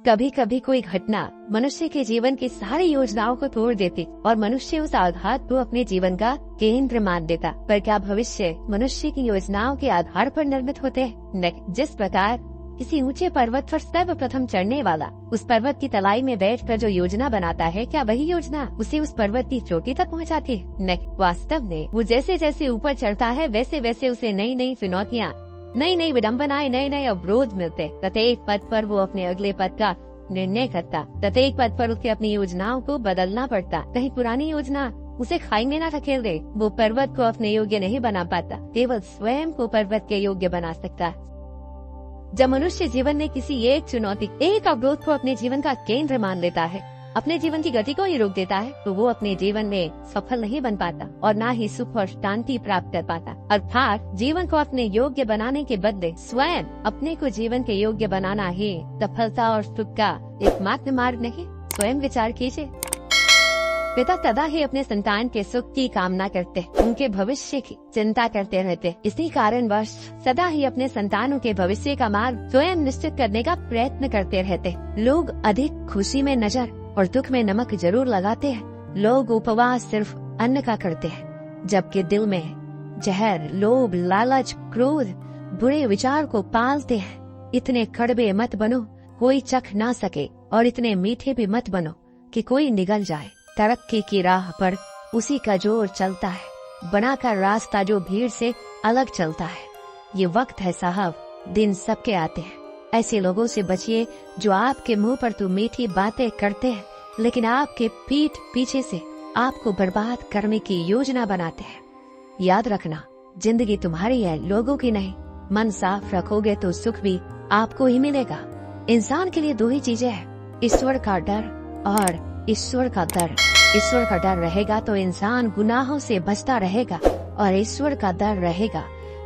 कभी कभी कोई घटना मनुष्य के जीवन की सारी योजनाओं को तोड़ देती और मनुष्य उस आघात को अपने जीवन का केंद्र मान देता। पर क्या भविष्य मनुष्य की योजनाओं के आधार पर निर्मित होते हैं? नहीं। जिस प्रकार किसी ऊंचे पर्वत पर सर्वप्रथम चढ़ने वाला उस पर्वत की तलाई में बैठकर जो योजना बनाता है, क्या वही योजना उसे उस पर्वत की चोटी तक पहुंचाती है? नहीं। वास्तव में वो जैसे जैसे ऊपर चढ़ता है वैसे वैसे उसे नई नई चुनौतियाँ, नई नई विडम्बनाएं, नए नए अवरोध मिलते। प्रत्येक पद पर वो अपने अगले पद का निर्णय करता। प्रत्येक पद पर उसे अपनी योजनाओं को बदलना पड़ता। कहीं पुरानी योजना उसे खाई में न धकेल दे। वो पर्वत को अपने योग्य नहीं बना पाता, केवल स्वयं को पर्वत के योग्य बना सकता है। जब मनुष्य जीवन में किसी एक चुनौती, एक अवरोध को अपने जीवन का केंद्र मान लेता है, अपने जीवन की गति को ही रोक देता है, तो वो अपने जीवन में सफल नहीं बन पाता और न ही सुख और शांति प्राप्त कर पाता। अर्थात जीवन को अपने योग्य बनाने के बदले स्वयं अपने को जीवन के योग्य बनाना ही सफलता और सुख का एकमात्र मार्ग नहीं। स्वयं विचार कीजिए। पिता सदा ही अपने संतान के सुख की कामना करते, उनके भविष्य की चिंता करते रहते। इसी कारणवश सदा ही अपने संतानों के भविष्य का मार्ग स्वयं निश्चित करने का प्रयत्न करते रहते। लोग अधिक खुशी में नजर और दुख में नमक जरूर लगाते हैं। लोग उपवास सिर्फ अन्न का करते हैं, जबकि दिल में जहर, लोभ, लालच, क्रोध, बुरे विचार को पालते हैं। इतने कड़वे मत बनो कोई चख ना सके और इतने मीठे भी मत बनो कि कोई निगल जाए। तरक्की की राह पर उसी का जोर चलता है, बनाकर रास्ता जो भीड़ से अलग चलता है। ये वक्त है साहब, दिन सबके आते हैं। ऐसे लोगों से बचिए जो आपके मुंह पर तो मीठी बातें करते हैं, लेकिन आपके पीठ पीछे से आपको बर्बाद करने की योजना बनाते हैं। याद रखना, जिंदगी तुम्हारी है, लोगों की नहीं। मन साफ रखोगे तो सुख भी आपको ही मिलेगा। इंसान के लिए दो ही चीजें हैं, ईश्वर का डर और ईश्वर का डर। ईश्वर का डर रहेगा तो इंसान गुनाहों से बचता रहेगा और ईश्वर का डर रहेगा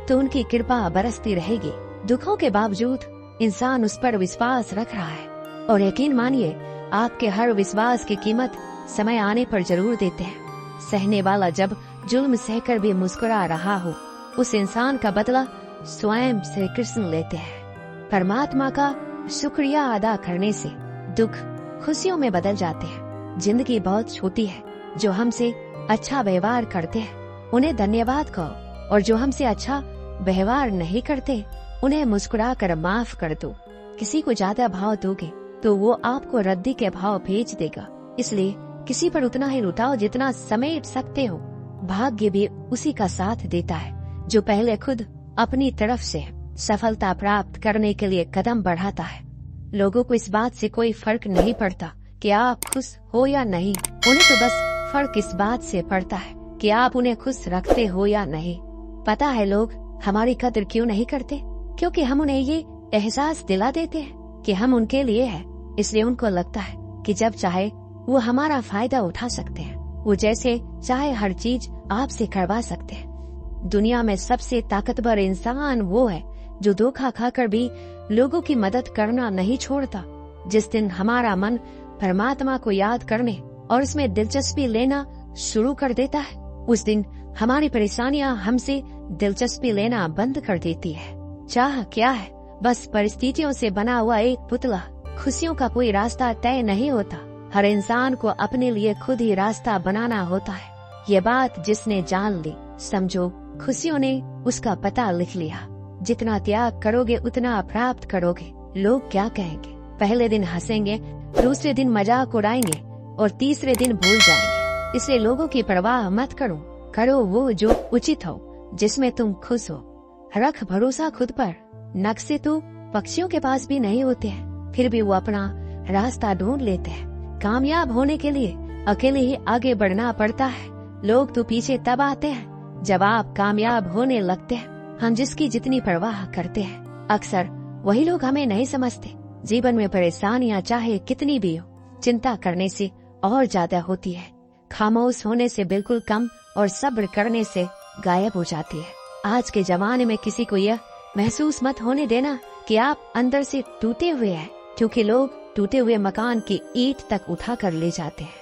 तो उनकी कृपा बरसती रहेगी। दुखों के बावजूद इंसान उस पर विश्वास रख रहा है और यकीन मानिए आपके हर विश्वास की कीमत समय आने पर जरूर देते हैं। सहने वाला जब जुल्म सहकर भी मुस्कुरा रहा हो, उस इंसान का बदला स्वयं श्री कृष्ण लेते हैं। परमात्मा का शुक्रिया अदा करने से दुख खुशियों में बदल जाते हैं। जिंदगी बहुत छोटी है, जो हमसे अच्छा व्यवहार करते हैं उन्हें धन्यवाद कहो और जो हमसे अच्छा व्यवहार नहीं करते उन्हें मुस्कुरा कर माफ कर दो। किसी को ज्यादा भाव दोगे तो वो आपको रद्दी के भाव भेज देगा, इसलिए किसी पर उतना ही लुटाओ जितना समेट सकते हो। भाग्य भी उसी का साथ देता है जो पहले खुद अपनी तरफ से सफलता प्राप्त करने के लिए कदम बढ़ाता है। लोगों को इस बात से कोई फर्क नहीं पड़ता कि आप खुश हो या नहीं, उन्हें तो बस फर्क इस बात से पड़ता है कि आप उन्हें खुश रखते हो या नहीं। पता है लोग हमारी कदर क्यों नहीं करते? क्योंकि हम उन्हें ये एहसास दिला देते हैं कि हम उनके लिए हैं, इसलिए उनको लगता है कि जब चाहे वो हमारा फायदा उठा सकते हैं। वो जैसे चाहे हर चीज आपसे करवा सकते हैं। दुनिया में सबसे ताकतवर इंसान वो है जो धोखा खाकर भी लोगों की मदद करना नहीं छोड़ता। जिस दिन हमारा मन परमात्मा को याद करने और उसमें दिलचस्पी लेना शुरू कर देता है, उस दिन हमारी परेशानियां हमसे दिलचस्पी लेना बंद कर देती है। चाह क्या है, बस परिस्थितियों से बना हुआ एक पुतला। खुशियों का कोई रास्ता तय नहीं होता, हर इंसान को अपने लिए खुद ही रास्ता बनाना होता है। ये बात जिसने जान ली, समझो खुशियों ने उसका पता लिख लिया। जितना त्याग करोगे उतना प्राप्त करोगे। लोग क्या कहेंगे? पहले दिन हंसेंगे, दूसरे दिन मजाक उड़ाएंगे और तीसरे दिन भूल जाएंगे। इसलिए लोगों की परवाह मत करो, करो वो जो उचित हो, जिसमें तुम खुश हो। रख भरोसा खुद पर। नक्शे तो पक्षियों के पास भी नहीं होते हैं, फिर भी वो अपना रास्ता ढूंढ लेते हैं। कामयाब होने के लिए अकेले ही आगे बढ़ना पड़ता है। लोग तो पीछे तब आते हैं जब आप कामयाब होने लगते हैं। हम जिसकी जितनी परवाह करते हैं, अक्सर वही लोग हमें नहीं समझते। जीवन में परेशानियां चाहे कितनी भी हो, चिंता करने से और ज्यादा होती है। खामोश होने से बिल्कुल कम और सब्र करने से गायब हो जाती है। आज के जमाने में किसी को यह महसूस मत होने देना कि आप अंदर से टूटे हुए हैं, क्योंकि लोग टूटे हुए मकान की ईंट तक उठा कर ले जाते हैं।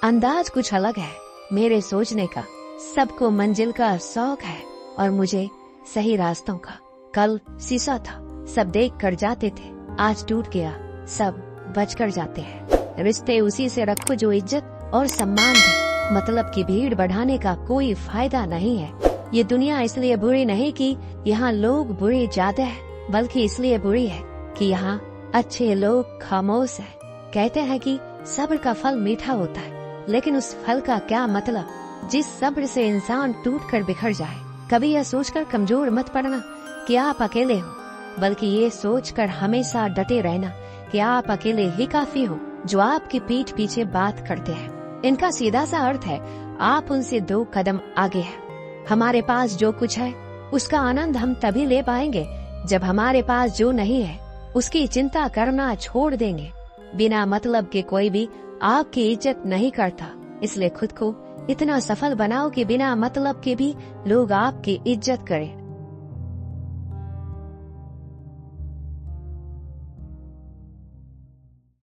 अंदाज कुछ अलग है मेरे सोचने का। सबको मंजिल का शौक है और मुझे सही रास्तों का। कल शीशा था, सब देख कर जाते थे, आज टूट गया, सब बचकर जाते हैं। रिश्ते उसी से रखो जो इज्जत और सम्मान दे। मतलब की भीड़ बढ़ाने का कोई फायदा नहीं है। ये दुनिया इसलिए बुरी नहीं कि यहाँ लोग बुरे ज्यादा है, बल्कि इसलिए बुरी है कि यहाँ अच्छे लोग खामोश है। कहते हैं कि सब्र का फल मीठा होता है, लेकिन उस फल का क्या मतलब जिस सब्र से इंसान टूट कर बिखर जाए। कभी यह सोचकर कमजोर मत पड़ना कि आप अकेले हो, बल्कि ये सोचकर हमेशा डटे रहना कि आप अकेले ही काफी हो जो आपकी पीठ पीछे बात करते हैं। इनका सीधा सा अर्थ है, आप उनसे 2 कदम आगे हैं। हमारे पास जो कुछ है उसका आनंद हम तभी ले पाएंगे जब हमारे पास जो नहीं है उसकी चिंता करना छोड़ देंगे। बिना मतलब के कोई भी आपकी इज्जत नहीं करता, इसलिए खुद को इतना सफल बनाओ कि बिना मतलब के भी लोग आपकी इज्जत करें।